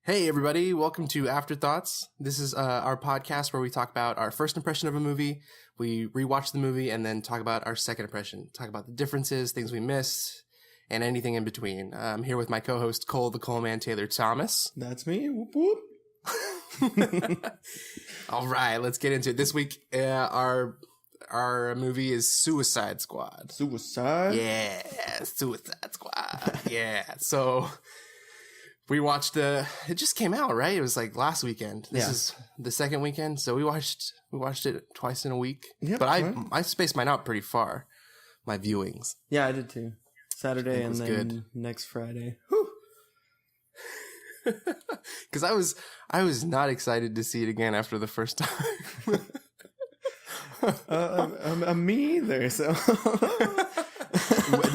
Hey everybody, welcome to Afterthoughts. This is our podcast where we talk about our first impression of a movie, we rewatch the movie, and then talk about our second impression. Talk about the differences, things we missed, and anything in between. I'm here with my co-host Cole the Coleman Taylor Thomas. That's me. Whoop, whoop. All right, let's get into it. This week, our movie is Suicide Squad. Suicide? Yeah, Suicide Squad. Yeah, so we watched it just came out, right? It was like last weekend. This is the second weekend, so we watched it twice in a week. Yep, but right. I spaced mine out pretty far, my viewings. Yeah, I did too. Saturday and then good. Next Friday. Because I was not excited to see it again after the first time. Me either, so.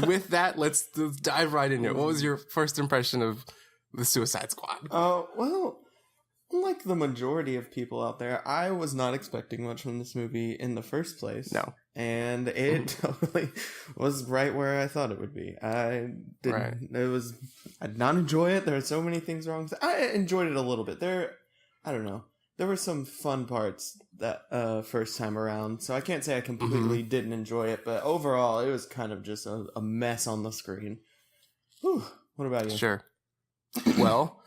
With that, let's dive right into it. What was your first impression of the Suicide Squad? Well, unlike the majority of people out there, I was not expecting much from this movie in the first place. No. And it totally was right where I thought it would be. I did not enjoy it. There are so many things wrong with it. I enjoyed it a little bit. There were some fun parts that first time around. So I can't say I completely didn't enjoy it, but overall it was kind of just a mess on the screen. Whew. What about you? Sure. Well,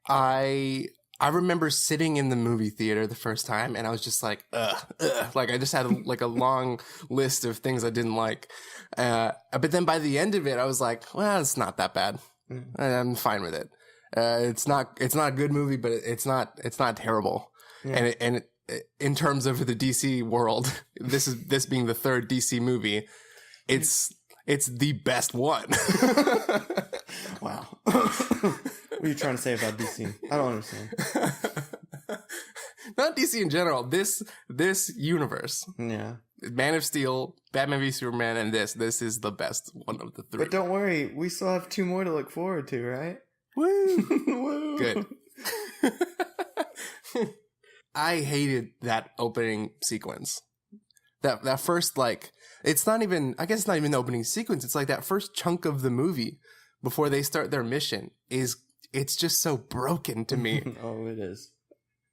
I remember sitting in the movie theater the first time and I was just like, ugh. Like I just had a long list of things I didn't like. But then by the end of it, I was like, well, it's not that bad. I'm fine with it. It's not a good movie, but it's not terrible. Yeah. And in terms of the DC world, this being the third DC movie, it's the best one. Wow. What are you trying to say about DC? I don't understand. Not DC in general. This universe. Yeah. Man of Steel, Batman v Superman, and this is the best one of the three. But don't worry, we still have two more to look forward to, right? Woo! Woo! Good. I hated that opening sequence. That first, like, it's not even the opening sequence. It's like that first chunk of the movie before they start their mission it's just so broken to me. Oh, it is.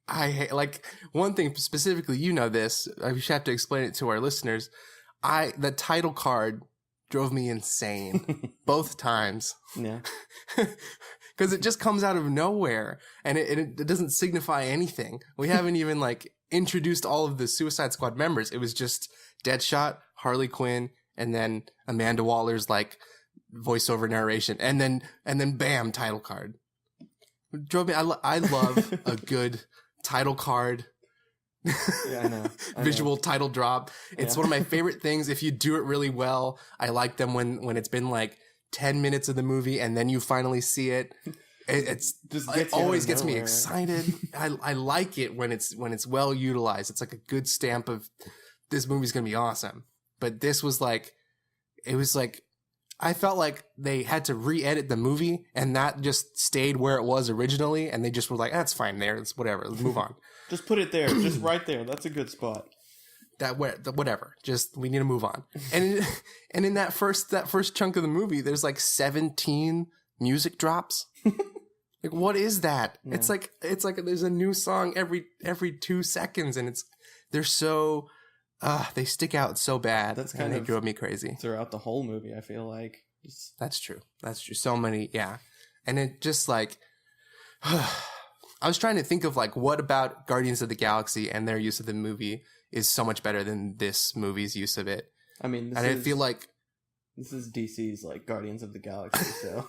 I hate, like, one thing specifically, you know this, I should have to explain it to our listeners. The title card drove me insane both times. Yeah. Because it just comes out of nowhere and it doesn't signify anything. We haven't even like introduced all of the Suicide Squad members. It was just Deadshot, Harley Quinn, and then Amanda Waller's like voiceover narration, and then bam, title card. It drove me. I love a good title card. Yeah, I know. Visual title drop. It's one of my favorite things. If you do it really well, I like them when it's been like 10 minutes of the movie and then you finally see it. It always gets me excited. I like it when it's well utilized. It's like a good stamp of this movie's gonna be awesome. But this was like, I felt like they had to re-edit the movie and that just stayed where it was originally, and they just were like, that's fine there, it's whatever, let's move on. Just put it there, just right there. That's a good spot. Whatever. Just we need to move on. And in that first chunk of the movie, there's like 17 music drops. Like, what is that? Yeah. It's like there's a new song every 2 seconds, and they're so they stick out so bad. That's kind of drove me crazy throughout the whole movie. I feel like that's true. So many, yeah. And it just like I was trying to think of like what about Guardians of the Galaxy and their use of the movie is so much better than this movie's use of it. I mean, I feel like this is DC's like Guardians of the Galaxy, so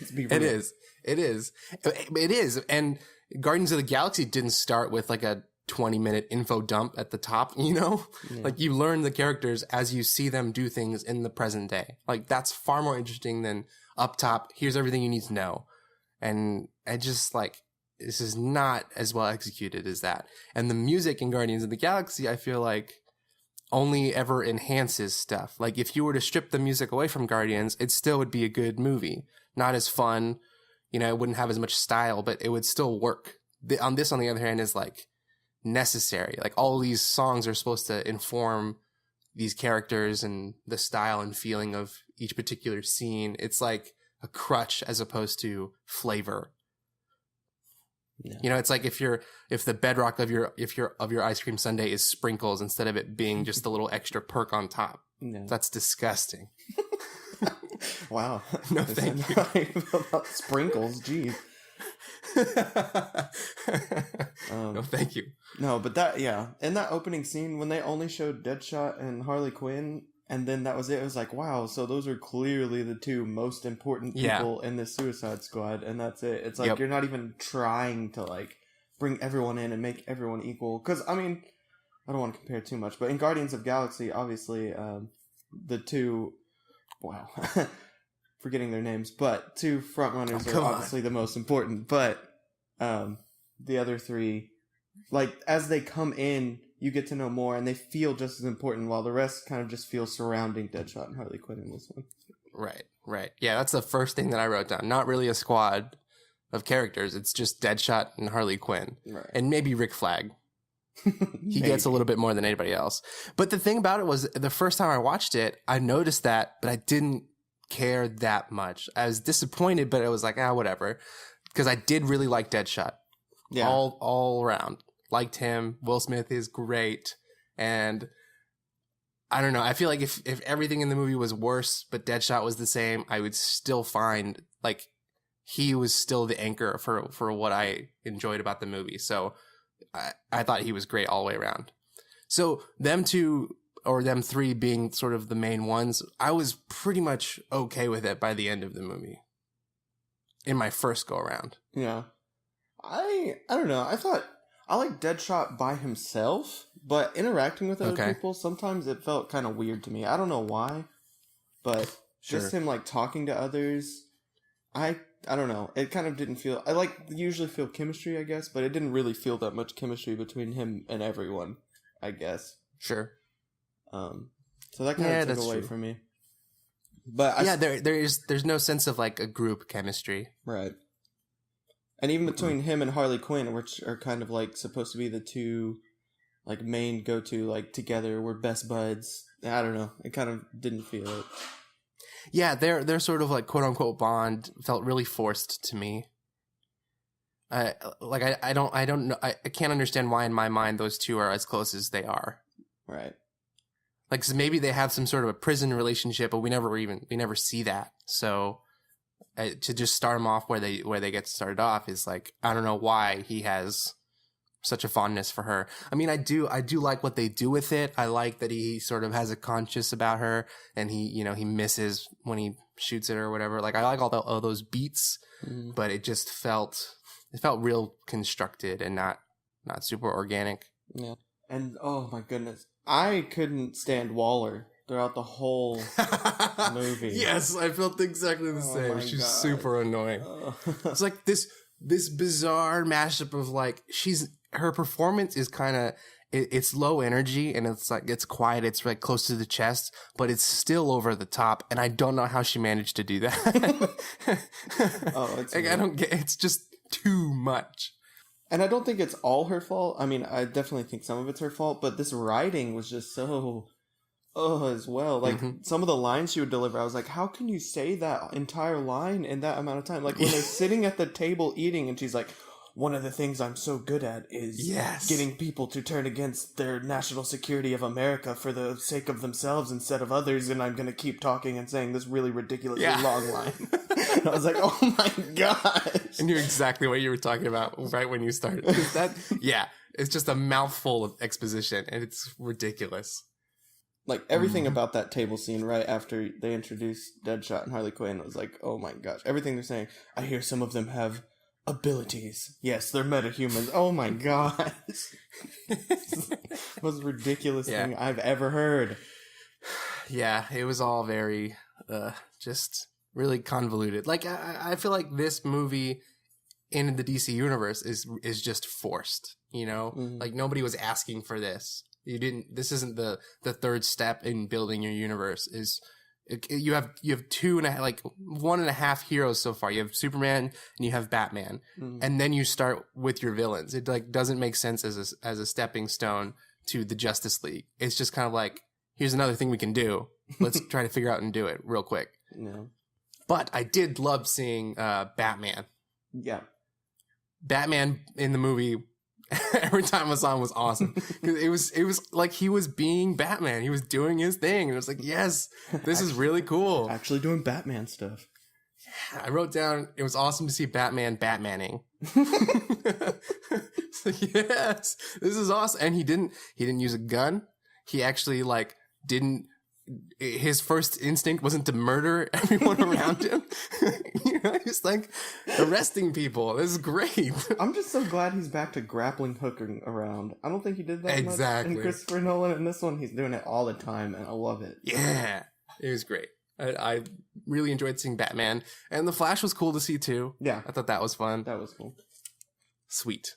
let's be real. It is. And Guardians of the Galaxy didn't start with like a 20-minute info dump at the top, you know? Yeah. Like, you learn the characters as you see them do things in the present day. Like, that's far more interesting than up top, here's everything you need to know. And I just, like, this is not as well executed as that. And the music in Guardians of the Galaxy, I feel like, only ever enhances stuff. Like, if you were to strip the music away from Guardians, it still would be a good movie. Not as fun, you know, it wouldn't have as much style, but it would still work. On the other hand, is, like, necessary. Like, all these songs are supposed to inform these characters and the style and feeling of each particular scene. It's like a crutch as opposed to flavor. Yeah. You know, it's like if the bedrock of your ice cream sundae is sprinkles instead of it being just a little extra perk on top. Yeah. That's disgusting. Wow. No, thank you. About sprinkles, geez. No, thank you. No, but in that opening scene when they only showed Deadshot and Harley Quinn, and then that was it. It was like, wow, so those are clearly the two most important people in the Suicide Squad, and that's it. It's like you're not even trying to like bring everyone in and make everyone equal. Because I mean, I don't want to compare too much, but in Guardians of Galaxy, obviously, the two, wow, forgetting their names, but two frontrunners are obviously the most important. But the other three, like as they come in, you get to know more, and they feel just as important, while the rest kind of just feel surrounding Deadshot and Harley Quinn in this one. Right. Yeah, that's the first thing that I wrote down. Not really a squad of characters. It's just Deadshot and Harley Quinn. Right. And maybe Rick Flag. He gets a little bit more than anybody else. But the thing about it was, the first time I watched it, I noticed that, but I didn't care that much. I was disappointed, but I was like, whatever. Because I did really like Deadshot. Yeah. All around. Liked him. Will Smith is great. And I don't know. I feel like if everything in the movie was worse, but Deadshot was the same, I would still find like he was still the anchor for what I enjoyed about the movie. So I thought he was great all the way around. So them two or them three being sort of the main ones, I was pretty much okay with it by the end of the movie. In my first go around. Yeah. I don't know. I thought I like Deadshot by himself, but interacting with other people, sometimes it felt kind of weird to me. I don't know why, but just him like talking to others, I don't know. It kind of didn't feel. I usually feel chemistry, I guess, but it didn't really feel that much chemistry between him and everyone, I guess. Sure. So that kind of took away from me. But there's no sense of like a group chemistry, right? And even between him and Harley Quinn, which are kind of like supposed to be the two like main go-to, like together, we're best buds. I don't know. It kind of didn't feel it. Yeah, their sort of like quote unquote bond felt really forced to me. I don't know. I can't understand why in my mind those two are as close as they are. Right. Like, so maybe they have some sort of a prison relationship, but we never see that. So to just start them off where they get started off is like, I don't know why he has such a fondness for her. I mean, I do like what they do with it. I like that he sort of has a conscience about her, and he misses when he shoots it or whatever. Like, I like all those beats, but it just felt real constructed and not super organic. Yeah. And oh my goodness, I couldn't stand Waller throughout the whole movie. Yes, I felt exactly the same. She's super annoying. It's like this bizarre mashup of like, her performance is kind of, it's low energy, and it's like, it's quiet, it's like close to the chest, but it's still over the top, and I don't know how she managed to do that. It's like, I don't get, it's just too much. And I don't think it's all her fault. I mean, I definitely think some of it's her fault, but this writing was just so as well. Like, some of the lines she would deliver, I was like, how can you say that entire line in that amount of time? Like, when they're sitting at the table eating, and she's like, one of the things I'm so good at is getting people to turn against their national security of America for the sake of themselves instead of others, and I'm going to keep talking and saying this really ridiculously long line. And I was like, oh my gosh. I knew exactly what you were talking about right when you started. It's just a mouthful of exposition, and it's ridiculous. Like, everything about that table scene right after they introduced Deadshot and Harley Quinn was like, oh my gosh. Everything they're saying, I hear some of them have abilities. Yes, they're metahumans. Oh my gosh. Most ridiculous thing I've ever heard. Yeah, it was all very, just really convoluted. Like, I feel like this movie in the DC universe is just forced, you know? Like, nobody was asking for this. This isn't the third step in building your universe. You have 1.5 heroes so far. You have Superman and you have Batman, and then you start with your villains. It like doesn't make sense as a stepping stone to the Justice League. It's just kind of like, here's another thing we can do. Let's try to figure out and do it real quick. Yeah. But I did love seeing Batman. Yeah. Batman in the movie, every time I saw him was awesome. It was like he was being Batman. He was doing his thing. And it was like, yes, this is really cool. Actually doing Batman stuff. I wrote down, it was awesome to see Batman Batmaning. So, yes, this is awesome. And he didn't use a gun. He actually like didn't, his first instinct wasn't to murder everyone around him. You know, he's like arresting people. This is great. I'm just so glad he's back to grappling hooking around. I don't think he did that much in Christopher Nolan. In this one, he's doing it all the time, and I love it. Yeah, it was great. I really enjoyed seeing Batman, and the Flash was cool to see too. Yeah, I thought that was fun. That was cool. Sweet.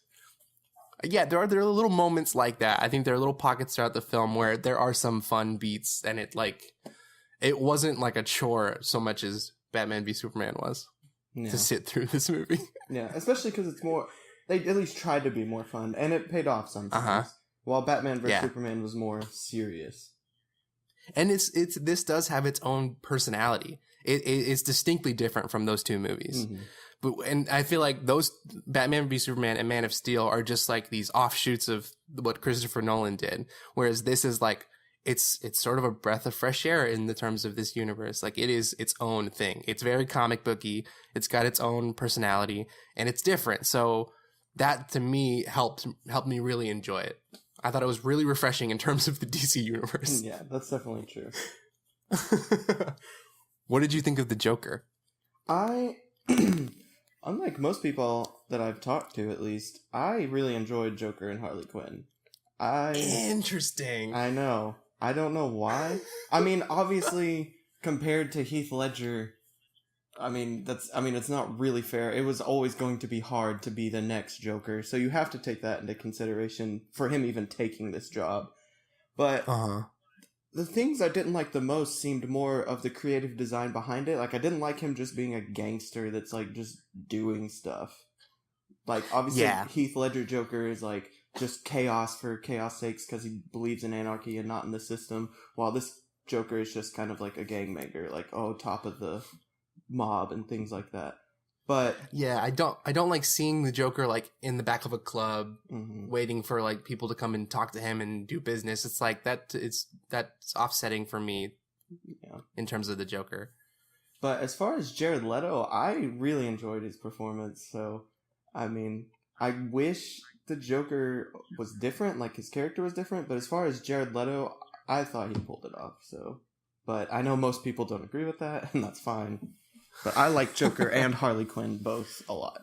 Yeah, there are little moments like that. I think there are little pockets throughout the film where there are some fun beats, and it wasn't like a chore so much as Batman v Superman was to sit through this movie. Yeah, especially because it's more. They at least tried to be more fun, and it paid off sometimes. While Batman v Superman was more serious. And this does have its own personality. It's distinctly different from those two movies. Mm-hmm. And I feel like those Batman v Superman and Man of Steel are just like these offshoots of what Christopher Nolan did. Whereas this is like, it's sort of a breath of fresh air in the terms of this universe. Like it is its own thing. It's very comic booky. It's got its own personality and it's different. So that to me helped me really enjoy it. I thought it was really refreshing in terms of the DC universe. Yeah, that's definitely true. What did you think of the Joker? Unlike most people that I've talked to, at least, I really enjoyed Joker and Harley Quinn. Interesting. I know. I don't know why. I mean, obviously, compared to Heath Ledger, it's not really fair. It was always going to be hard to be the next Joker, so you have to take that into consideration for him even taking this job. But the things I didn't like the most seemed more of the creative design behind it. Like, I didn't like him just being a gangster that's, like, just doing stuff. Like, obviously, Heath Ledger Joker is, like, just chaos for chaos sakes because he believes in anarchy and not in the system, while this Joker is just kind of like a gangbanger, like, top of the mob and things like that. But yeah, I don't like seeing the Joker like in the back of a club waiting for like people to come and talk to him and do business. It's like that's offsetting for me in terms of the Joker. But as far as Jared Leto, I really enjoyed his performance. So I mean, I wish the Joker was different, like his character was different, but as far as Jared Leto, I thought he pulled it off. So, but I know most people don't agree with that, and that's fine. But I like Joker and Harley Quinn both a lot.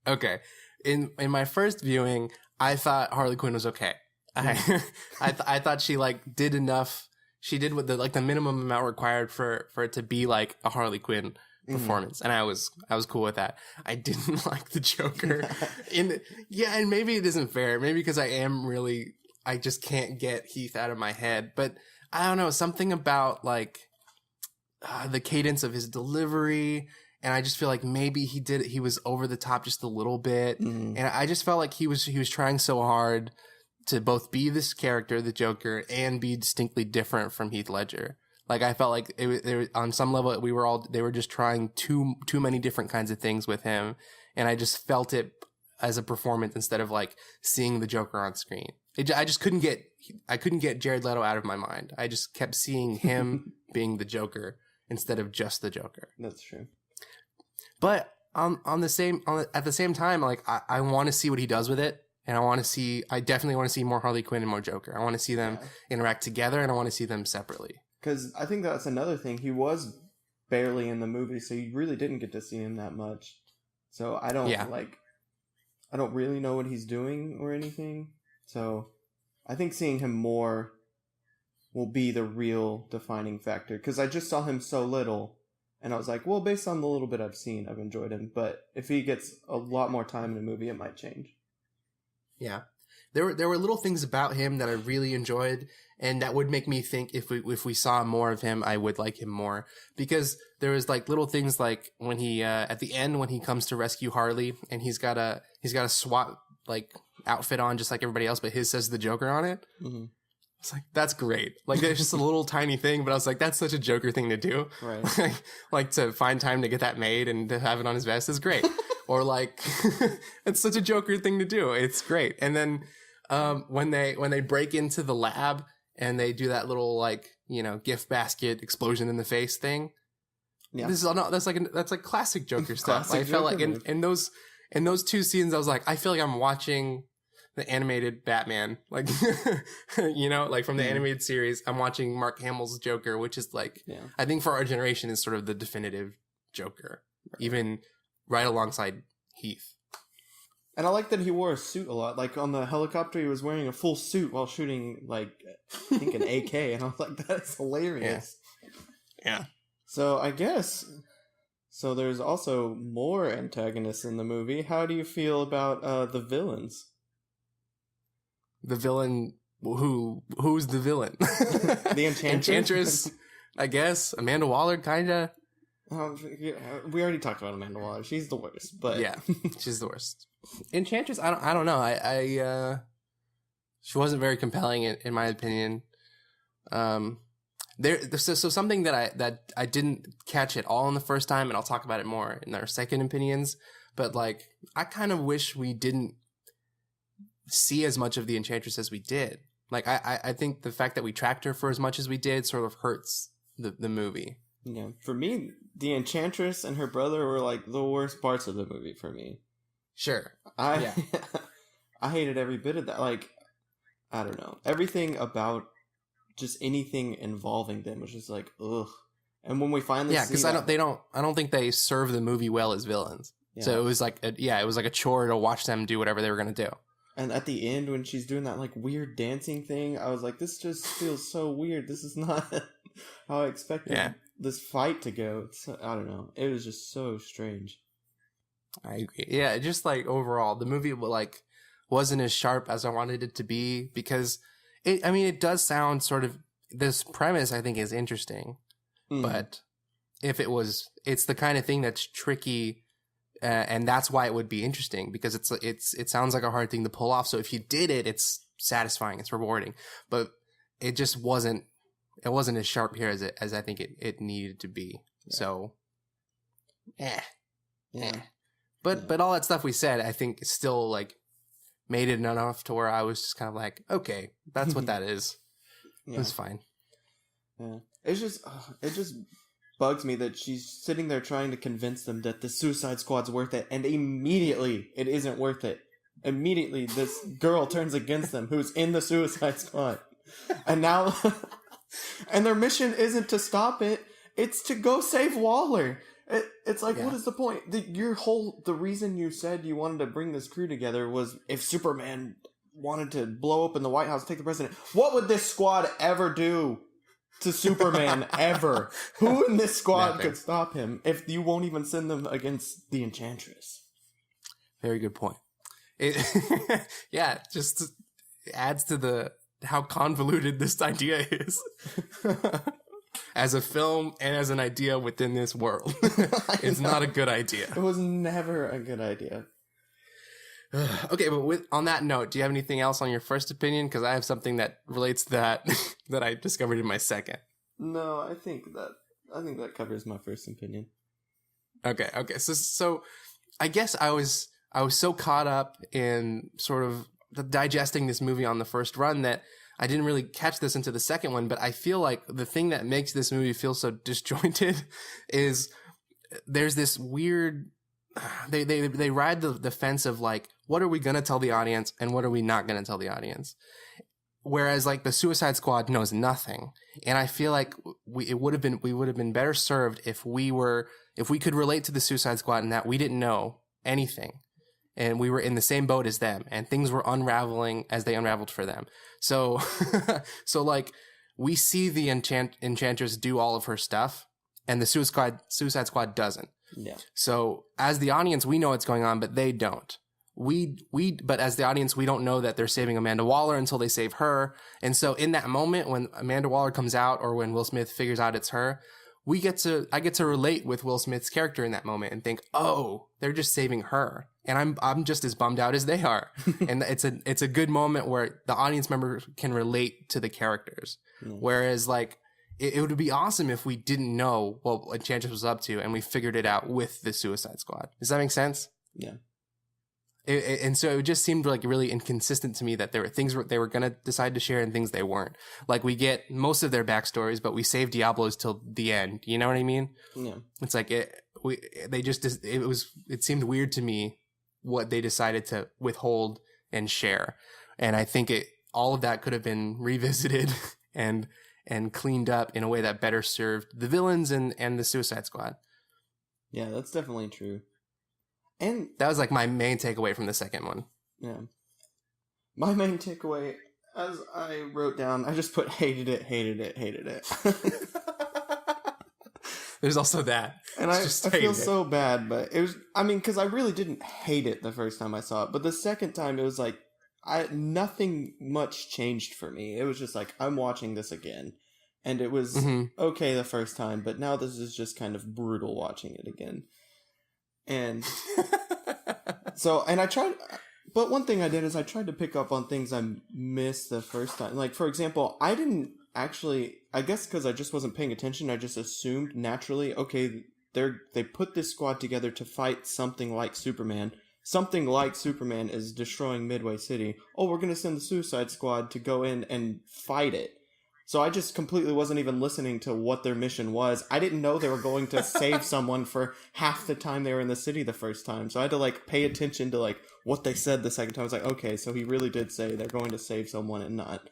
Okay. In my first viewing, I thought Harley Quinn was okay. I thought she like did enough. She did what the minimum amount required for it to be like a Harley Quinn performance, and I was cool with that. I didn't like the Joker. And maybe it isn't fair. Maybe because I just can't get Heath out of my head. But I don't know, something about like the cadence of his delivery, and I just feel like maybe he was over the top just a little bit, and I just felt like he was trying so hard to both be this character, the Joker, and be distinctly different from Heath Ledger. Like I felt like it on some level they were just trying too many different kinds of things with him, and I just felt it as a performance instead of like seeing the Joker on screen. I just couldn't get Jared Leto out of my mind. I just kept seeing him being the Joker instead of just the Joker. That's true. But at the same time, like I want to see what he does with it, and I definitely want to see more Harley Quinn and more Joker. I want to see them interact together, and I want to see them separately. Because I think that's another thing. He was barely in the movie, so you really didn't get to see him that much. So I don't really know what he's doing or anything. So I think seeing him more will be the real defining factor. Because I just saw him so little, and I was like, well, based on the little bit I've seen, I've enjoyed him. But if he gets a lot more time in the movie, it might change. Yeah. There were little things about him that I really enjoyed, and that would make me think if we saw more of him, I would like him more. Because there was like little things like when he at the end when he comes to rescue Harley, and he's got a SWAT like outfit on just like everybody else, but his says the Joker on it. Mm-hmm. It's like, that's great. Like it's just a little tiny thing, but I was like, that's such a Joker thing to do. Right. Like to find time to get that made and to have it on his vest is great. or like it's such a Joker thing to do. It's great. And then when they break into the lab and they do that little like, you know, gift basket explosion in the face thing. Yeah. This is all, that's like classic Joker stuff. I felt like in those two scenes I was like, I feel like I'm watching the animated Batman, like, you know, like from the animated series. I'm watching Mark Hamill's Joker, which is like, I think for our generation is sort of the definitive Joker, even right alongside Heath. And I like that he wore a suit a lot. Like on the helicopter, he was wearing a full suit while shooting, like, I think an AK. And I was like, that's hilarious. Yeah. So I guess, so there's also more antagonists in the movie. How do you feel about the villains? The villain, who's the villain? The Enchantress, I guess. Amanda Waller, kind of. We already talked about Amanda Waller. She's the worst, but yeah, she's the worst. Enchantress, I don't know. She wasn't very compelling in my opinion. So something that I didn't catch at all in the first time, and I'll talk about it more in our second opinions. But like, I kind of wish we didn't see as much of the Enchantress as we did. Like, I think the fact that we tracked her for as much as we did sort of hurts the movie. Yeah, for me, the Enchantress and her brother were like the worst parts of the movie for me. Sure. I hated every bit of that. Like, I don't know. Everything about just anything involving them was just like, ugh. And when we finally see because I don't think they serve the movie well as villains. Yeah. So it was like it was like a chore to watch them do whatever they were going to do. And at the end, when she's doing that like weird dancing thing, I was like, this just feels so weird. This is not how I expected this fight to go. I don't know. It was just so strange. I agree. Yeah, just like overall, the movie like wasn't as sharp as I wanted it to be, because it does sound sort of, this premise I think is interesting, but if it's the kind of thing that's tricky. And that's why it would be interesting, because it sounds like a hard thing to pull off. So if you did it, it's satisfying, it's rewarding, but it just wasn't as sharp here as I think it needed to be. Yeah. So, But all that stuff we said, I think still like made it enough to where I was just kind of like, okay, that's what that is. Yeah. It was fine. Yeah, it just bugs me that she's sitting there trying to convince them that the Suicide Squad's worth it, and immediately it isn't worth it. Immediately this girl turns against them who's in the Suicide Squad. And now and their mission isn't to stop it, it's to go save Waller. It's like, what is the point? The reason you said you wanted to bring this crew together was if Superman wanted to blow up in the White House, take the president. What would this squad ever do to Superman ever? Who in this squad could stop him if you won't even send them against the Enchantress? Very good point. Just adds to how convoluted this idea is. As a film and as an idea within this world. It's not a good idea. It was never a good idea. Okay, but on that note, do you have anything else on your first opinion? Because I have something that relates to that that I discovered in my second. No, I think that covers my first opinion. Okay. So I guess I was so caught up in sort of digesting this movie on the first run that I didn't really catch this into the second one. But I feel like the thing that makes this movie feel so disjointed is there's this weird. They ride the fence of like, what are we gonna tell the audience and what are we not gonna tell the audience? Whereas like the Suicide Squad knows nothing, and I feel like we would have been better served if we could relate to the Suicide Squad in that we didn't know anything, and we were in the same boat as them, and things were unraveling as they unraveled for them. So, like we see the Enchantress do all of her stuff, and the Suicide Squad doesn't. Yeah. So as the audience, we know what's going on, but they don't. But as the audience, we don't know that they're saving Amanda Waller until they save her. And so in that moment, when Amanda Waller comes out, or when Will Smith figures out it's her, I get to relate with Will Smith's character in that moment and think, oh, they're just saving her, and I'm just as bummed out as they are. And it's a good moment where the audience member can relate to the characters. Whereas like it would be awesome if we didn't know what Enchantress was up to and we figured it out with the Suicide Squad. Does that make sense? Yeah. And so it just seemed like really inconsistent to me that there were things they were going to decide to share and things they weren't. Like, we get most of their backstories, but we save Diablo's till the end. You know what I mean? Yeah. It's like it seemed weird to me what they decided to withhold and share. And I think all of that could have been revisited and cleaned up in a way that better served the villains and the Suicide Squad. Yeah, that's definitely true. And that was like my main takeaway from the second one. Yeah. My main takeaway, as I wrote down, I just put hated it. There's also that. And I feel so bad, but it was, because I really didn't hate it the first time I saw it, but the second time it was like, nothing much changed for me. It was just like, I'm watching this again. And it was okay the first time, but now this is just kind of brutal watching it again. And and I tried, but one thing I did is I tried to pick up on things I missed the first time. Like, for example, I didn't actually, I guess because I just wasn't paying attention, I just assumed naturally, okay, they put this squad together to fight something like Superman. Something like Superman is destroying Midway City. Oh, we're going to send the Suicide Squad to go in and fight it. So I just completely wasn't even listening to what their mission was. I didn't know they were going to save someone for half the time they were in the city the first time. So I had to pay attention to what they said the second time. I was like, okay, so he really did say they're going to save someone and not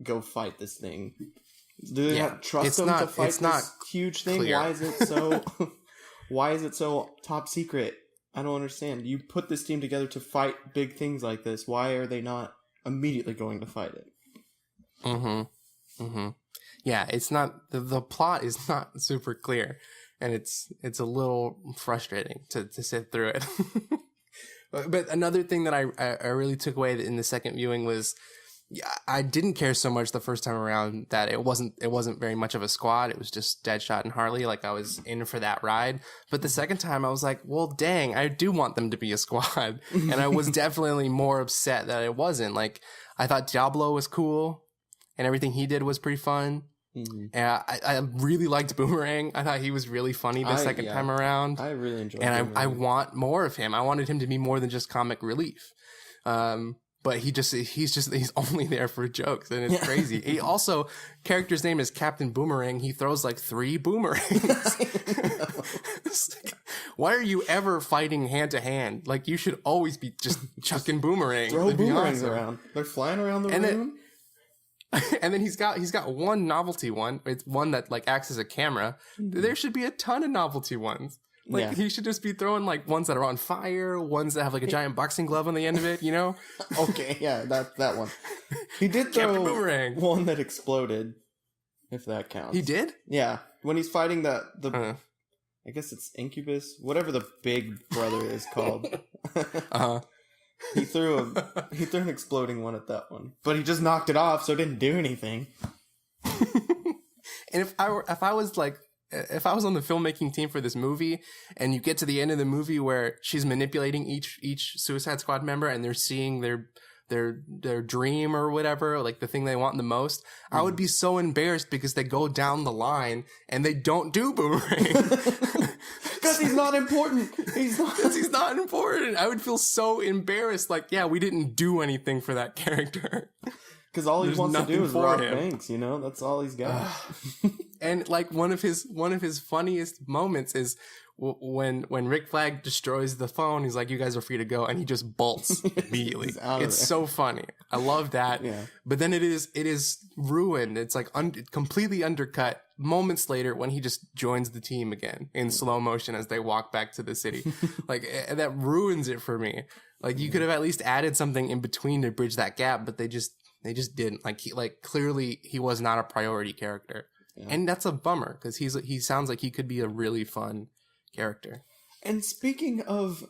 go fight this thing. Do they not trust them to fight this huge thing? Clear. Why is it so why is it so top secret? I don't understand. You put this team together to fight big things like this. Why are they not immediately going to fight it? Yeah, it's not, the plot is not super clear, and it's a little frustrating to sit through it. But another thing that I really took away in the second viewing was, I didn't care so much the first time around that it wasn't very much of a squad. It was just Deadshot and Harley. I was in for that ride. But the second time I was like, well, dang, I do want them to be a squad. And I was definitely more upset that it wasn't. I thought Diablo was cool and everything he did was pretty fun. Mm-hmm. And I really liked Boomerang. I thought he was really funny the second time around. I really enjoyed it. And I want more of him. I wanted him to be more than just comic relief. But he's only there for jokes, and it's crazy. He also, character's name is Captain Boomerang. He throws 3 boomerangs. Why are you ever fighting hand to hand? You should always be just chucking boomerangs. Throw boomerangs around. They're flying around the room. And then he's got one novelty one. It's one that acts as a camera. Mm-hmm. There should be a ton of novelty ones. He should just be throwing ones that are on fire, ones that have a giant boxing glove on the end of it, you know? Okay, yeah, that one. He did throw Boomerang. One that exploded, if that counts. He did? Yeah, when he's fighting the I guess it's Incubus, whatever the big brother is called. He threw an exploding one at that one, but he just knocked it off, so it didn't do anything. And if I was on the filmmaking team for this movie, and you get to the end of the movie where she's manipulating each Suicide Squad member, and they're seeing their dream or whatever, the thing they want the most, I would be so embarrassed because they go down the line and they don't do Boomerang. Because he's not important. He's not important. I would feel so embarrassed. We didn't do anything for that character. Because all he wants to do is rob banks, that's all he's got. And one of his funniest moments is when Rick Flag destroys the phone. He's like, "You guys are free to go," and he just bolts immediately. It's so funny. I love that. Yeah. But then it is ruined. It's completely undercut moments later when he just joins the team again in slow motion as they walk back to the city. That ruins it for me. You could have at least added something in between to bridge that gap, but they just didn't. Clearly he was not a priority character. Yeah. And that's a bummer because he sounds like he could be a really fun character. And speaking of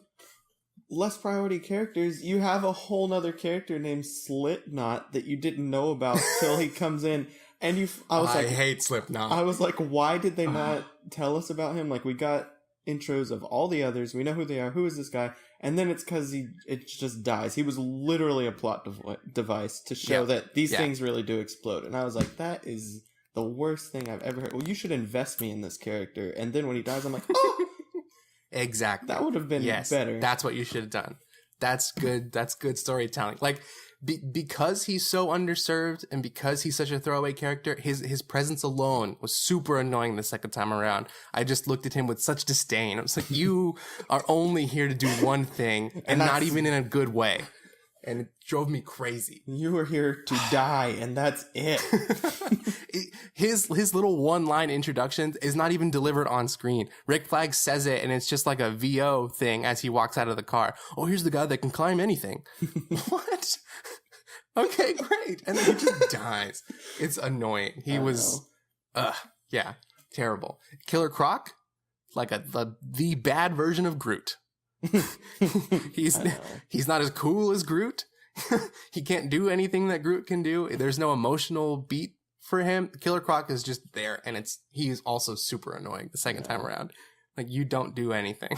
less priority characters, you have a whole nother character named Slipknot that you didn't know about till he comes in. And I hate Slipknot. I was like, why did they not tell us about him? We got intros of all the others. We know who they are. Who is this guy? And then it's because it just dies. He was literally a plot device to show that these things really do explode. And I was like, that is the worst thing I've ever heard. Well, you should invest me in this character. And then when he dies, I'm like, oh! Exactly. That would have been better. That's what you should have done. That's good. That's good storytelling. Like, because he's so underserved and because he's such a throwaway character, his presence alone was super annoying the second time around. I just looked at him with such disdain. I was like, you are only here to do one thing and not even in a good way. And it drove me crazy. You were here to die, and that's it. His little one-line introduction is not even delivered on screen. Rick Flag says it, and it's just like a VO thing as he walks out of the car. Oh, here's the guy that can climb anything. What? Okay, great. And then he just dies. It's annoying. He was, yeah, terrible. Killer Croc, like the bad version of Groot. He's not as cool as Groot. He can't do anything that Groot can do. There's no emotional beat for him. Killer Croc is just there, and he's also super annoying the second time around. Like, you don't do anything.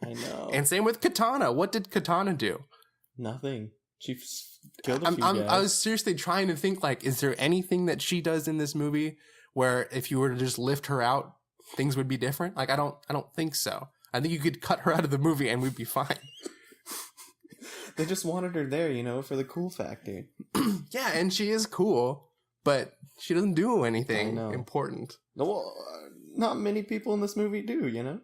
I know. And same with Katana. What did Katana do? Nothing. She killed a few guys. I was seriously trying to think, like, is there anything that she does in this movie where if you were to just lift her out, things would be different? Like, I don't think so. I think you could cut her out of the movie and we'd be fine. They just wanted her there, for the cool factor. Yeah, and she is cool, but she doesn't do anything important. Well, not many people in this movie do,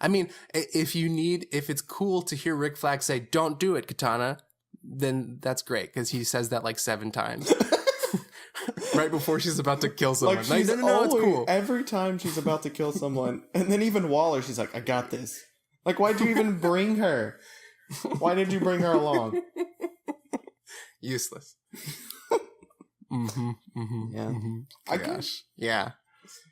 I mean, if it's cool to hear Rick Flag say, "Don't do it, Katana," then that's great, because he says that like 7 times. Right before she's about to kill someone. Like, no, it's cool. Every time she's about to kill someone, and then even Waller, she's like, I got this. Like, why'd you even bring her? Why did you bring her along? Useless. Yeah. Gosh. Yeah.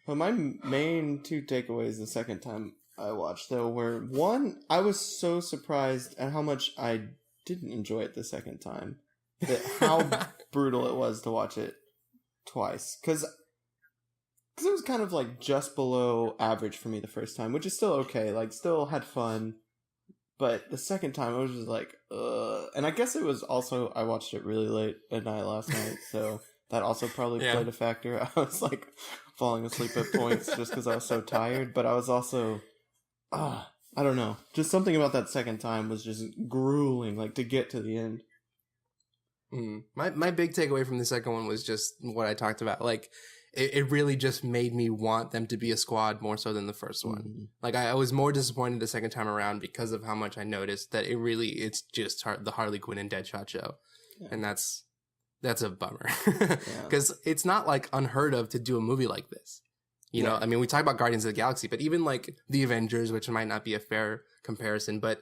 Well, my main 2 takeaways the second time I watched, though, were, one, I was so surprised at how much I didn't enjoy it the second time. How brutal it was to watch it twice. Because it was kind of like just below average for me the first time, which is still okay. Like, still had fun. But the second time, I was just like, ugh. And I guess it was also, I watched it really late at night last night, so that also probably played a factor. I was like falling asleep at points just because I was so tired. But I was also, I don't know. Just something about that second time was just grueling, like, to get to the end. My big takeaway from the second one was just what I talked about. Like, it really just made me want them to be a squad more so than the first one. Like, I was more disappointed the second time around because of how much I noticed that it's just the Harley Quinn and Deadshot show. Yeah. And that's a bummer. Because it's not, like, unheard of to do a movie like this. You know, I mean, we talk about Guardians of the Galaxy, but even, like, the Avengers, which might not be a fair comparison, but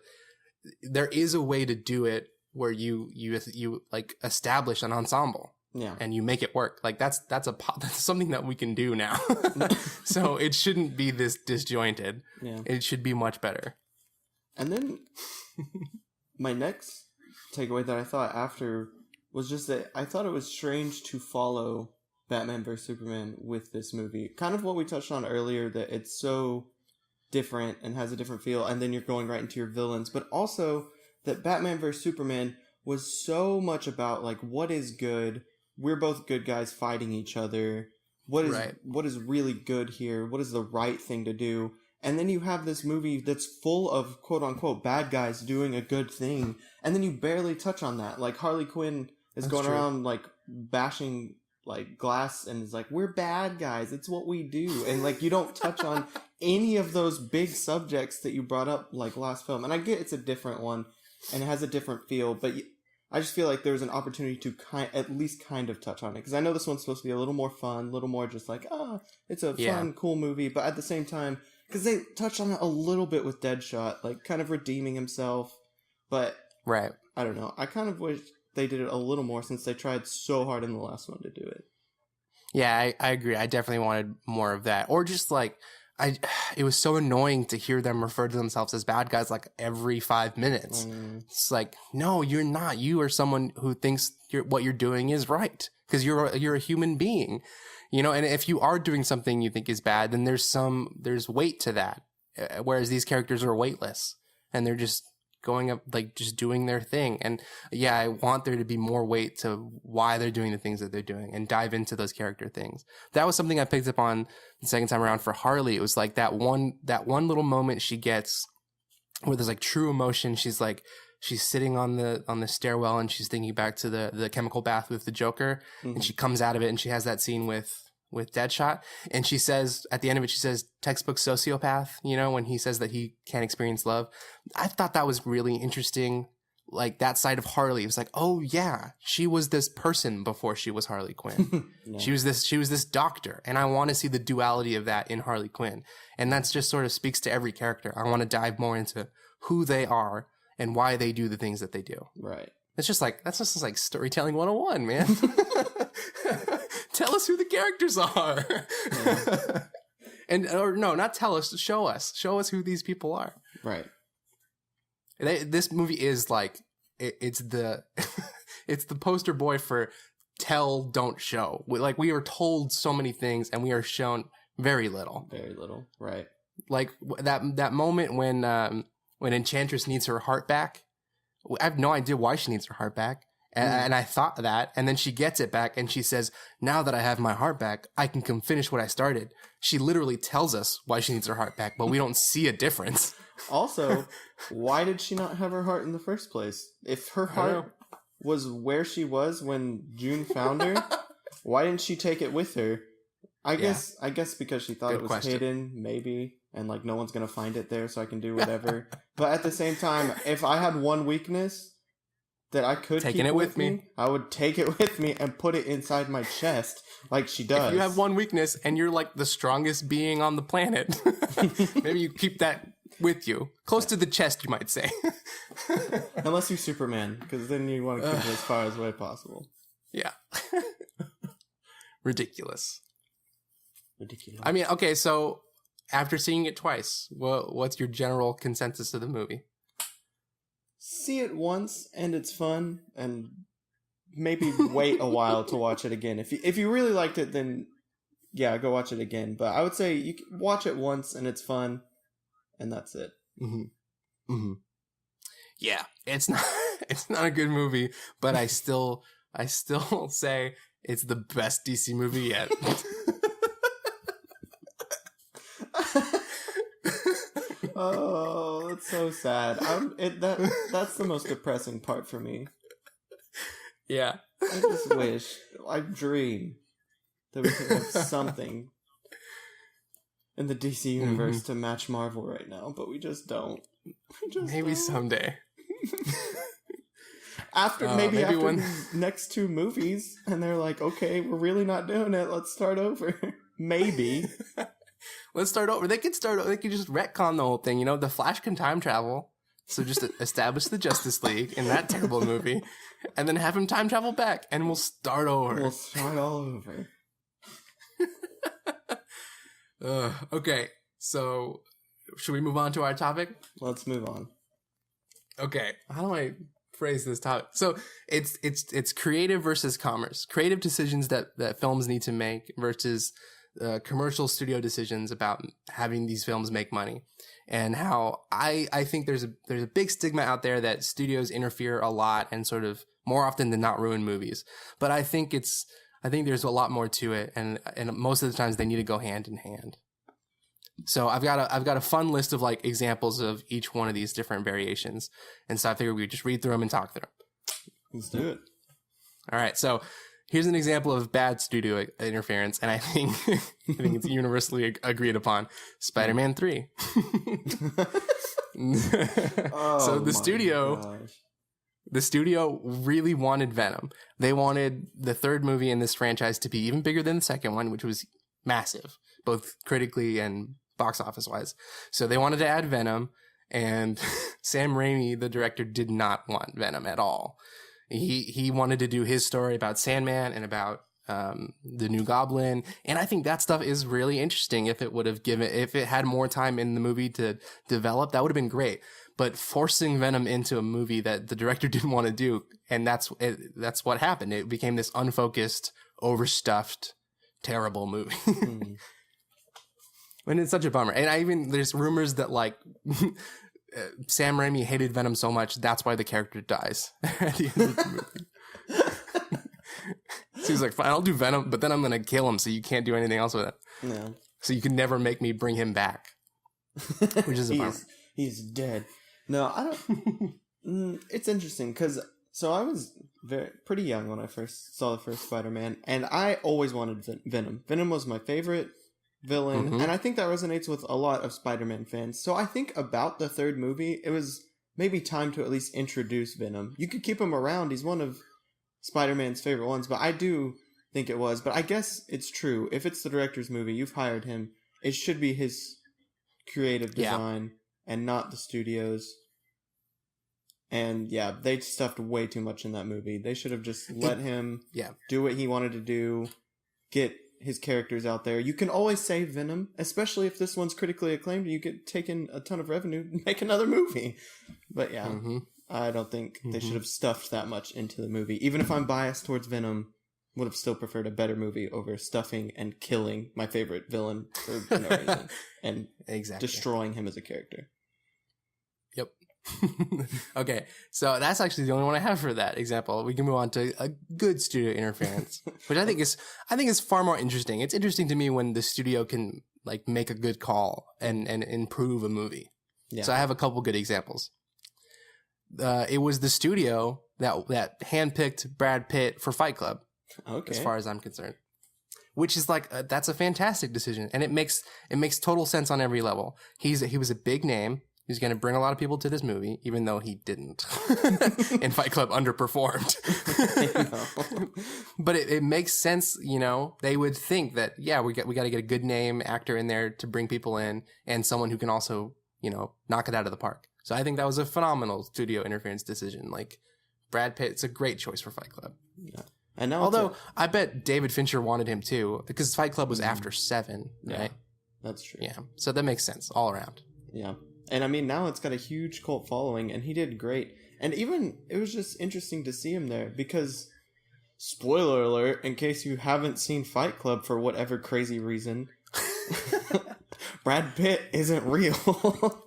there is a way to do it where you like establish an ensemble, and you make it work. Like, that's something that we can do now. So it shouldn't be this disjointed. Yeah, it should be much better. And then my next takeaway that I thought after was just that I thought it was strange to follow Batman vs Superman with this movie. Kind of what we touched on earlier, that it's so different and has a different feel, and then you're going right into your villains, but also that Batman vs Superman was so much about, like, what is good? We're both good guys fighting each other. What is really good here? What is the right thing to do? And then you have this movie that's full of quote-unquote bad guys doing a good thing, and then you barely touch on that. Like, Harley Quinn is going around, like, bashing, like, glass, and is like, we're bad guys. It's what we do. And, like, you don't touch on any of those big subjects that you brought up, like, last film. And I get it's a different one, and it has a different feel, but I just feel like there's an opportunity to at least kind of touch on it. Because I know this one's supposed to be a little more fun, a little more just like, it's a fun, cool movie. But at the same time, because they touched on it a little bit with Deadshot, like, kind of redeeming himself. But, I don't know. I kind of wish they did it a little more, since they tried so hard in the last one to do it. Yeah, I agree. I definitely wanted more of that. Or just, like, it was so annoying to hear them refer to themselves as bad guys like every 5 minutes. It's like, no, you're not. You are someone who thinks what you're doing is right, because you're a human being, you know. And if you are doing something you think is bad, then there's weight to that. Whereas these characters are weightless, and they're just going up, like just doing their thing. And yeah, I want there to be more weight to why they're doing the things that they're doing and dive into those character things. That was something I picked up on the second time around for Harley. It was like that one little moment she gets where there's like true emotion. She's sitting on the stairwell and she's thinking back to the chemical bath with the Joker, and she comes out of it and she has that scene with Deadshot, and she says at the end of it, she says textbook sociopath, you know, when he says that he can't experience love. I thought that was really interesting, like that side of Harley. It was like, oh yeah, she was this person before she was Harley Quinn. Yeah. She was this doctor, and I want to see the duality of that in Harley Quinn. And that's just sort of speaks to every character. I want to dive more into who they are and why they do the things that they do. Right. That's just like storytelling 101, man. Tell us who the characters are. Yeah. Or not tell us, show us who these people are. Right. This movie is like, it's the poster boy for tell, don't show. Like, we are told so many things and we are shown very little. Very little. Right. Like that moment when Enchantress needs her heart back. I have no idea why she needs her heart back. And I thought that, and then she gets it back and she says, now that I have my heart back, I can come finish what I started. She literally tells us why she needs her heart back, but we don't see a difference. Also, why did she not have her heart in the first place? If her heart was where she was when June found her, why didn't she take it with her? I guess because she thought it was hidden, maybe, and like no one's gonna find it there, so I can do whatever. But at the same time, if I had one weakness that I could keep it with me, I would take it with me and put it inside my chest like she does. If you have one weakness and you're like the strongest being on the planet, maybe you keep that with you. Close to the chest, you might say. Unless you're Superman, because then you want to keep it as far as way possible. Yeah. Ridiculous. I mean, okay, so after seeing it twice, what's your general consensus of the movie? See it once and it's fun, and maybe wait a while to watch it again. If you really liked it, then yeah, go watch it again. But I would say you can watch it once and it's fun, and that's it. Mm-hmm. Mm-hmm. Yeah, it's not a good movie, but I still say it's the best DC movie yet. Oh, that's so sad. That's the most depressing part for me. Yeah. I just wish, I dream that we could have something in the DC universe to match Marvel right now, but we just don't. Maybe someday. After the next two movies, and they're like, okay, we're really not doing it. Let's start over. Maybe. Let's start over. They could just retcon the whole thing. You know, the Flash can time travel. So just establish the Justice League in that terrible movie, and then have him time travel back, and we'll start over. We'll start all over. Okay, so should we move on to our topic? Let's move on. Okay, how do I phrase this topic? So it's creative versus commerce. Creative decisions that films need to make versus commercial studio decisions about having these films make money, and how I think there's a big stigma out there that studios interfere a lot and sort of more often than not ruin movies. But I think there's a lot more to it, and most of the times they need to go hand in hand. So I've got a fun list of like examples of each one of these different variations, and so I figured we would just read through them and talk through them. Let's do it. All right, so here's an example of bad studio interference, and I think it's universally agreed upon. Spider-Man 3. So the studio really wanted Venom. They wanted the third movie in this franchise to be even bigger than the second one, which was massive, both critically and box office wise. So they wanted to add Venom, and Sam Raimi, the director, did not want Venom at all. He wanted to do his story about Sandman and about the New Goblin, and I think that stuff is really interesting. If it had more time in the movie to develop, that would have been great. But forcing Venom into a movie that the director didn't want to do, and that's what happened. It became this unfocused, overstuffed, terrible movie. And it's such a bummer. And there's rumors that like Sam Raimi hated Venom so much, that's why the character dies at the end of the movie. So he's like, fine, I'll do Venom, but then I'm going to kill him, so you can't do anything else with it. No. So you can never make me bring him back. Which is a bummer. He's dead. No, I don't... it's interesting, because... So I was pretty young when I first saw the first Spider-Man, and I always wanted Venom. Venom was my favorite villain, and I think that resonates with a lot of Spider-Man fans. So I think about the third movie, it was maybe time to at least introduce Venom. You could keep him around. He's one of Spider-Man's favorite ones, but I do think it was. But I guess it's true. If it's the director's movie, you've hired him, it should be his creative design and not the studio's. And yeah, they stuffed way too much in that movie. They should have just let him do what he wanted to do, get his characters out there. You can always say Venom, especially if this one's critically acclaimed. You get taken a ton of revenue and make another movie. But yeah, I don't think they should have stuffed that much into the movie. Even if I'm biased towards Venom, would have still preferred a better movie over stuffing and killing my favorite villain for no reason and destroying him as a character. Yep. Okay, so that's actually the only one I have for that example. We can move on to a good studio interference, which I think is far more interesting. It's interesting to me when the studio can like make a good call and improve a movie. Yeah. So I have a couple good examples. It was the studio that handpicked Brad Pitt for Fight Club. Okay. As far as I'm concerned, which is like that's a fantastic decision, and it makes total sense on every level. He was a big name. He's going to bring a lot of people to this movie, even though he didn't. And Fight Club underperformed. But it makes sense, you know. They would think that, yeah, we got to get a good name actor in there to bring people in, and someone who can also, you know, knock it out of the park. So I think that was a phenomenal studio interference decision. Like, Brad Pitt's a great choice for Fight Club. Yeah. And now although I bet David Fincher wanted him too, because Fight Club was after 7, right? Yeah, that's true. Yeah, so that makes sense all around. Yeah. And I mean, now it's got a huge cult following, and he did great. And even, it was just interesting to see him there, because, spoiler alert, in case you haven't seen Fight Club for whatever crazy reason, Brad Pitt isn't real.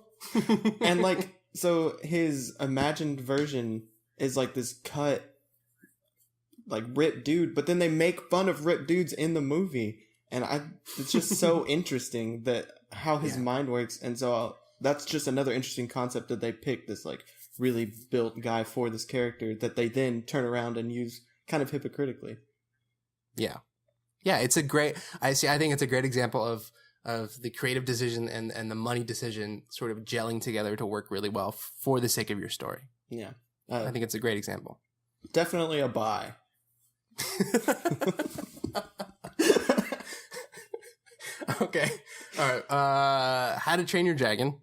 And like, so his imagined version is like this cut, like ripped dude, but then they make fun of ripped dudes in the movie. And it's just so interesting that how his mind works. And so that's just another interesting concept that they picked this like really built guy for this character that they then turn around and use kind of hypocritically. Yeah. Yeah, it's a great I think it's a great example of the creative decision and the money decision sort of gelling together to work really well for the sake of your story. Yeah. I think it's a great example. Definitely a buy. Okay. All right. How to Train Your Dragon.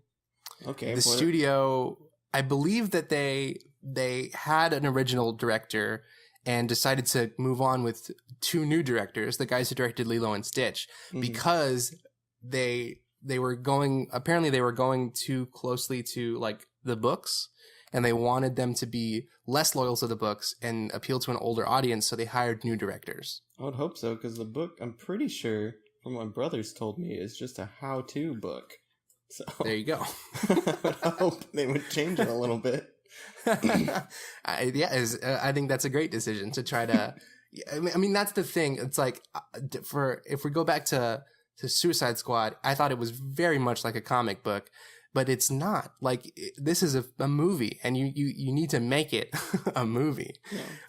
Okay. The studio, I believe that they had an original director and decided to move on with 2 new directors, the guys who directed Lilo and Stitch, because they were going too closely to like the books, and they wanted them to be less loyal to the books and appeal to an older audience, so they hired new directors. I would hope so, because the book, I'm pretty sure, from what my brothers told me, is just a how-to book. So there you go. I would hope they would change it a little bit. I think that's a great decision to try to. I mean, that's the thing. It's like if we go back to Suicide Squad, I thought it was very much like a comic book, but it's not. Like, this is a movie, and you need to make it a movie.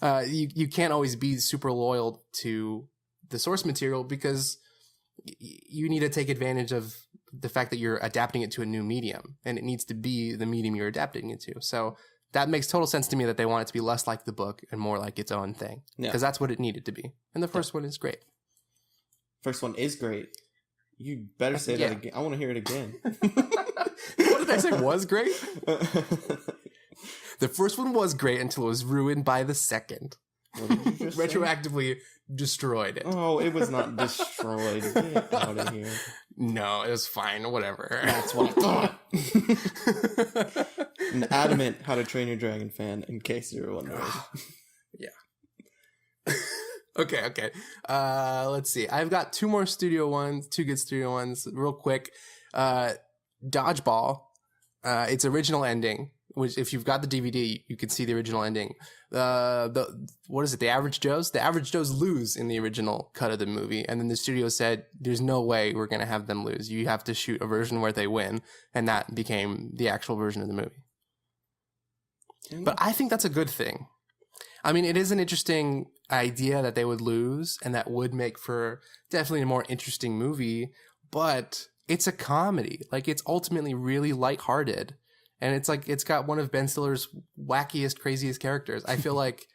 Yeah. You can't always be super loyal to the source material, because you need to take advantage of the fact that you're adapting it to a new medium, and it needs to be the medium you're adapting it to. So that makes total sense to me that they want it to be less like the book and more like its own thing, because that's what it needed to be. And the first one is great. First one is great. You better say that again. I want to hear it again. What did I say was great? The first one was great until it was ruined by the second. Retroactively destroyed it. Oh, it was not destroyed. Get out of here. No, it was fine. Whatever. That's what I thought. An adamant How to Train Your Dragon fan, in case you were wondering. Yeah. Okay. Let's see. I've got 2 good studio ones, real quick. Dodgeball. its original ending, which if you've got the DVD, you can see the original ending. What is it? The Average Joes? The Average Joes lose in the original cut of the movie. And then the studio said, there's no way we're going to have them lose. You have to shoot a version where they win. And that became the actual version of the movie. But I think that's a good thing. I mean, it is an interesting idea that they would lose, and that would make for definitely a more interesting movie, but it's a comedy. Like, it's ultimately really lighthearted, and it's like, it's got one of Ben Stiller's wackiest, craziest characters. I feel like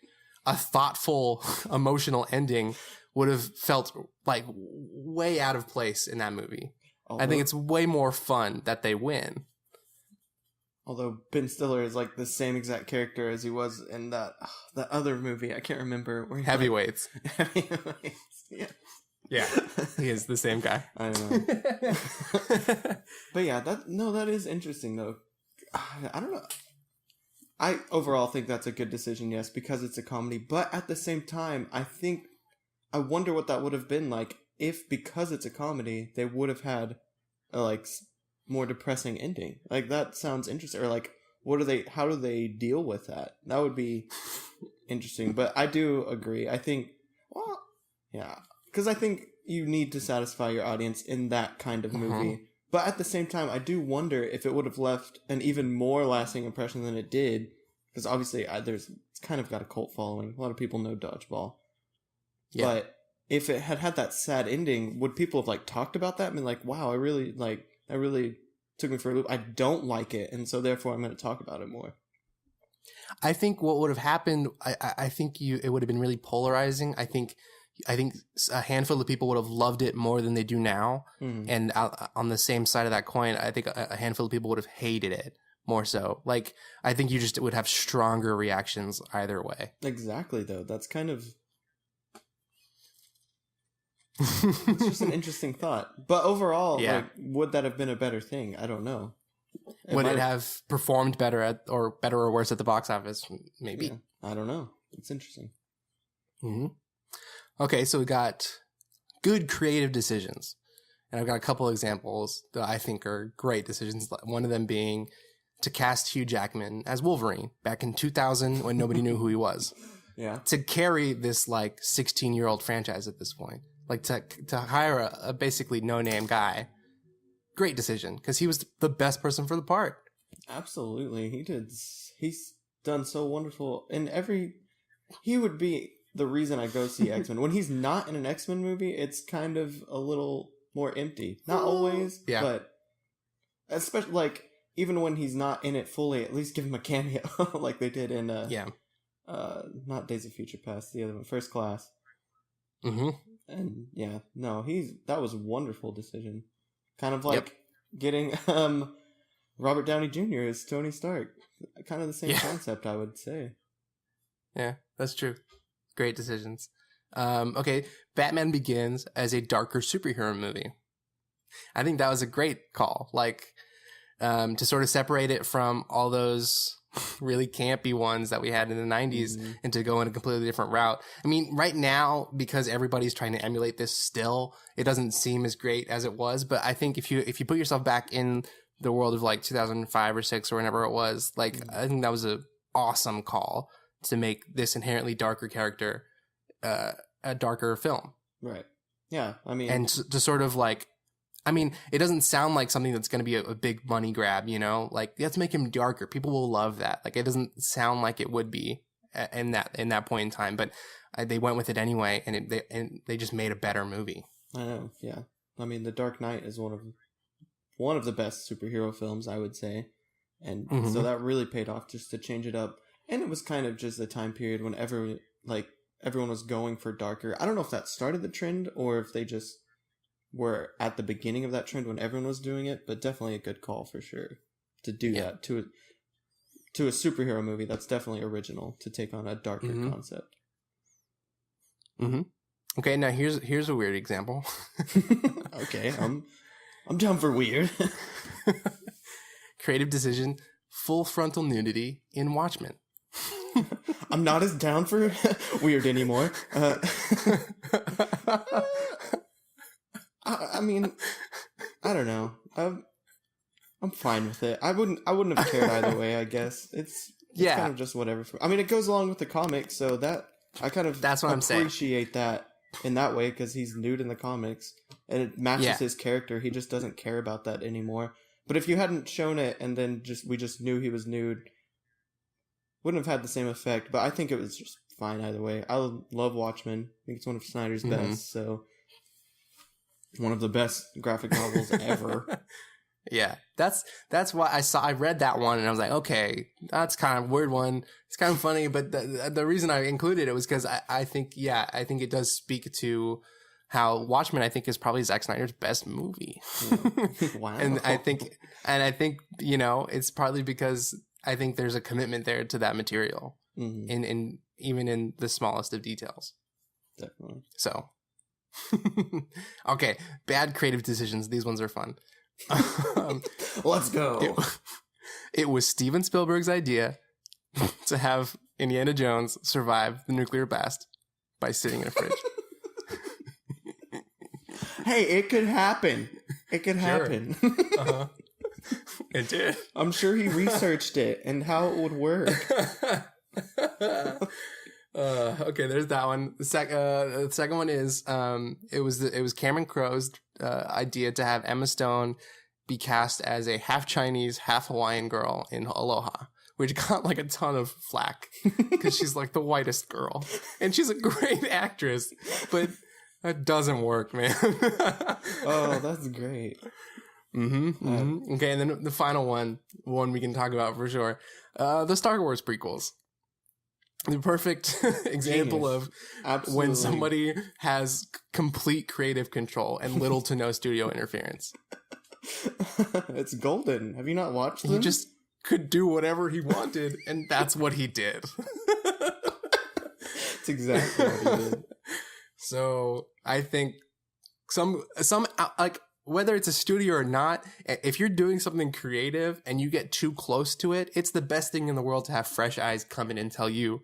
a thoughtful, emotional ending would have felt like way out of place in that movie. I think it's way more fun that they win. Although Ben Stiller is like the same exact character as he was in that other movie. I can't remember. Where Heavyweights. Heavyweights. Yeah. Yeah. He is the same guy. I know. But yeah, that is interesting though. I don't know. I overall think that's a good decision, yes, because it's a comedy. But at the same time, I wonder what that would have been like if, because it's a comedy, they would have had more depressing ending. Like, that sounds interesting. Or like, how do they deal with that? That would be interesting. But I do agree. I think, well, yeah, because I think you need to satisfy your audience in that kind of movie. But at the same time, I do wonder if it would have left an even more lasting impression than it did. Because obviously, it's kind of got a cult following. A lot of people know Dodgeball. Yeah. But if it had that sad ending, would people have talked about that and been like, wow, I really took me for a loop. I don't like it, and so therefore I'm going to talk about it more. I think what would have happened, I think it would have been really polarizing. I think a handful of people would have loved it more than they do now. Mm-hmm. And on the same side of that coin, I think a handful of people would have hated it more so. Like, I think you just would have stronger reactions either way. Exactly, though. That's kind of... It's just an interesting thought. But overall, would that have been a better thing? I don't know. Would it have performed better or worse at the box office? Maybe. Yeah, I don't know. It's interesting. Mm-hmm. Okay, so we got good creative decisions. And I've got a couple examples that I think are great decisions. One of them being to cast Hugh Jackman as Wolverine back in 2000 when nobody knew who he was. Yeah. To carry this 16-year-old franchise at this point. Like, to hire a basically no-name guy, great decision, because he was the best person for the part. Absolutely. He did. He's done so wonderful. He would be the reason I go see X-Men. When he's not in an X-Men movie, it's kind of a little more empty. Not always, but especially, even when he's not in it fully, at least give him a cameo, like they did in, not Days of Future Past, the other one, First Class. Mm-hmm. And that was a wonderful decision. Kind of like getting Robert Downey Jr. as Tony Stark. Kind of the same concept, I would say. Yeah, that's true. Great decisions. Okay, Batman Begins as a darker superhero movie. I think that was a great call. To sort of separate it from all those really campy ones that we had in the 90s and to go in a completely different route. I mean, right now, because everybody's trying to emulate this still, it doesn't seem as great as it was. But I think if you put yourself back in the world of 2005 or 6 or whenever it was, I think that was an awesome call to make this inherently darker character a darker film. Right. Yeah. I mean, and to sort of it doesn't sound like something that's going to be a big money grab, let's make him darker. People will love that. It doesn't sound like it would be in that point in time, but they went with it anyway, and they just made a better movie. I know. Yeah. I mean, The Dark Knight is one of the best superhero films, I would say. And so that really paid off just to change it up. And it was kind of just the time period when everyone was going for darker. I don't know if that started the trend or if they just were at the beginning of that trend when everyone was doing it, but definitely a good call for sure to do that to a superhero movie. That's definitely original to take on a darker concept. Mm-hmm. Okay, now here's a weird example. Okay, I'm down for weird. Creative decision: full frontal nudity in Watchmen. I'm not as down for weird anymore. I mean, I don't know. I'm fine with it. I wouldn't have cared either way, I guess. It's kind of just whatever. I mean, it goes along with the comic, so that I kind of that's what I'm saying. Appreciate that in that way because he's nude in the comics and it matches his character. He just doesn't care about that anymore. But if you hadn't shown it and then we just knew he was nude, wouldn't have had the same effect. But I think it was just fine either way. I love Watchmen. I think it's one of Snyder's best. So one of the best graphic novels ever. Yeah, that's why I read that one and I was like, okay, that's kind of a weird one. It's kind of funny, but the reason I included it was because I think it does speak to how Watchmen, I think, is probably Zack Snyder's best movie. Wow. and I think, you know, it's partly because I think there's a commitment there to that material in even in the smallest of details. Definitely. So, okay, bad creative decisions. These ones are fun. Let's go. It was Steven Spielberg's idea to have Indiana Jones survive the nuclear blast by sitting in a fridge. Hey, it could happen. It could happen. Uh-huh. It did. I'm sure he researched it and how it would work. Okay, there's that one. The second one is it was Cameron Crowe's idea to have Emma Stone be cast as a half Chinese, half Hawaiian girl in Aloha, which got like a ton of flack because she's like the whitest girl and she's a great actress, but that doesn't work, man. Oh, that's great. Okay, and then the final one we can talk about for sure, the Star Wars prequels. The perfect example of when somebody has complete creative control and little to no studio interference. It's golden. Have you not watched them? He just could do whatever he wanted, and that's what he did. That's exactly what he did. So I think some like, whether it's a studio or not, if you're doing something creative and you get too close to it, it's the best thing in the world to have fresh eyes come in and tell you,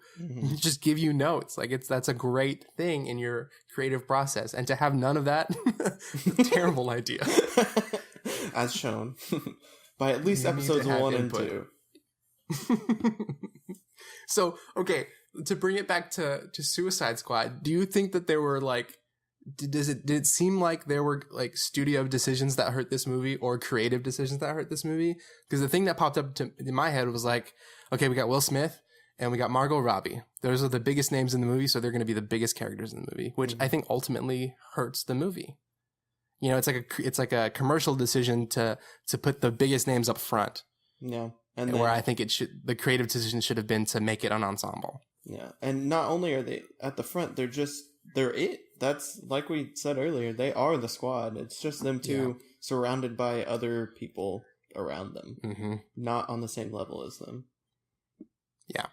just give you notes. Like that's a great thing in your creative process. And to have none of that, terrible idea. As shown by at least episodes 1 and 2. So, okay, to bring it back to Suicide Squad, do you think that there were like, did it seem like there were like studio decisions that hurt this movie or creative decisions that hurt this movie? Because the thing that popped up in my head was like, okay, we got Will Smith and we got Margot Robbie. Those are the biggest names in the movie, so they're going to be the biggest characters in the movie, which I think ultimately hurts the movie. You know, it's like a commercial decision to put the biggest names up front. Yeah, and where I think the creative decision should have been to make it an ensemble. Yeah, and not only are they at the front, they're it. That's like we said earlier. They are the squad. It's just them two surrounded by other people around them, not on the same level as them. Yeah.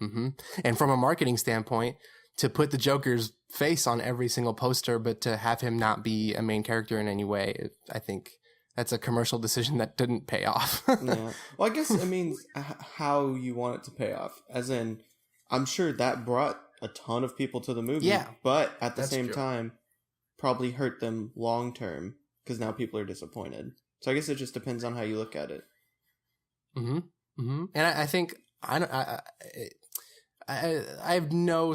And from a marketing standpoint, to put the Joker's face on every single poster, but to have him not be a main character in any way, I think that's a commercial decision that didn't pay off. Yeah. Well, I guess it means how you want it to pay off. As in, I'm sure that brought a ton of people to the movie. Yeah. But at the same time, probably hurt them long term because now people are disappointed. So I guess it just depends on how you look at it. And I think I have no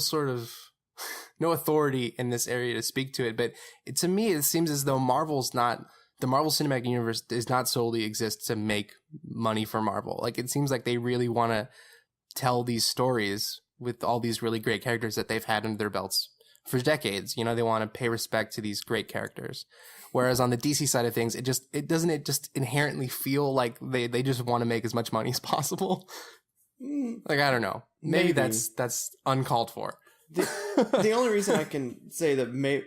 authority in this area to speak to it, but to me, it seems as though the Marvel Cinematic Universe does not solely exist to make money for Marvel. Like, it seems like they really want to tell these stories with all these really great characters that they've had under their belts for decades. You know, they want to pay respect to these great characters. Whereas on the DC side of things, it doesn't inherently feel like they just want to make as much money as possible. Like, I don't know. Maybe that's uncalled for. The only reason I can say that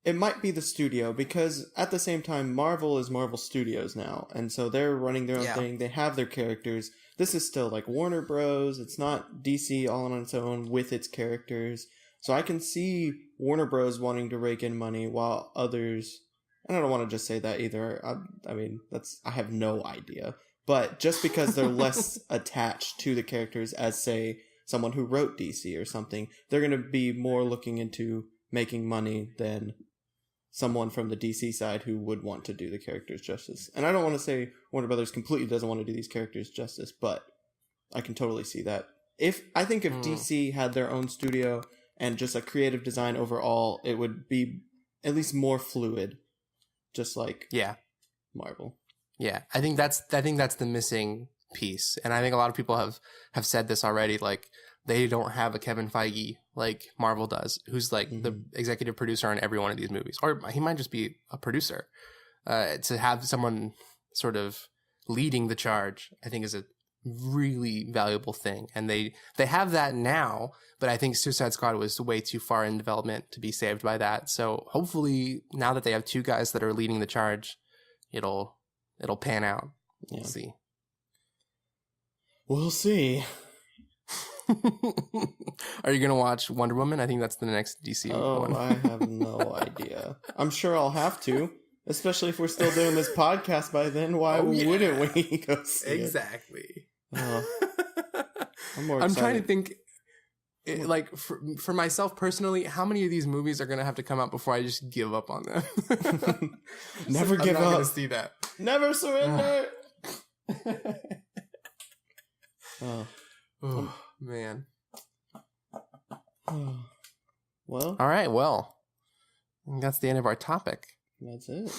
it might be the studio, because at the same time, Marvel is Marvel Studios now, and so they're running their own thing. They have their characters. This is still like Warner Bros. It's not DC all on its own with its characters. So I can see Warner Bros. Wanting to rake in money while others, and I don't want to just say that either. I mean, I have no idea. But just because they're less attached to the characters as, say, someone who wrote DC or something, they're going to be more looking into making money than someone from the DC side who would want to do the characters justice. And I don't want to say Warner Brothers completely doesn't want to do these characters justice, but I can totally see that. If DC had their own studio and just a creative design overall, it would be at least more fluid, just like Marvel. Yeah, I think that's the missing piece, and I think a lot of people have said this already. Like, they don't have a Kevin Feige like Marvel does, who's like the executive producer on every one of these movies, or he might just be a producer. To have someone sort of leading the charge, I think, is a really valuable thing, and they have that now. But I think Suicide Squad was way too far in development to be saved by that. So hopefully, now that they have two guys that are leading the charge, it'll pan out. Yeah. We'll see. We'll see. Are you gonna watch Wonder Woman? I think that's the next DC one. I have no idea. I'm sure I'll have to, especially if we're still doing this podcast by then. Why wouldn't we go see it? Exactly. I'm more excited. I'm trying to think, like, for myself personally, how many of these movies are going to have to come out before I just give up on them? Never give up. I'm not going to see that. Never surrender. Oh, man. Well. All right. Well, that's the end of our topic. That's it.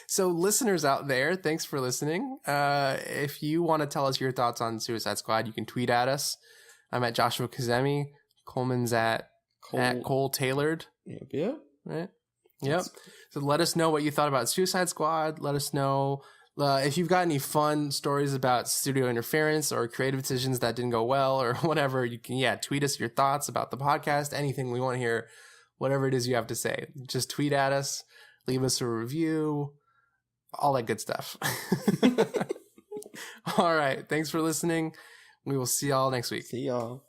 So, listeners out there, thanks for listening. If you want to tell us your thoughts on Suicide Squad, you can tweet at us. I'm at Joshua Kazemi. Coleman's at Cole Tailored. Yep. Right? Yep. So let us know what you thought about Suicide Squad. Let us know if you've got any fun stories about studio interference or creative decisions that didn't go well or whatever. You can, tweet us your thoughts about the podcast, anything. We want to hear whatever it is you have to say. Just tweet at us, leave us a review, all that good stuff. All right. Thanks for listening. We will see y'all next week. See y'all.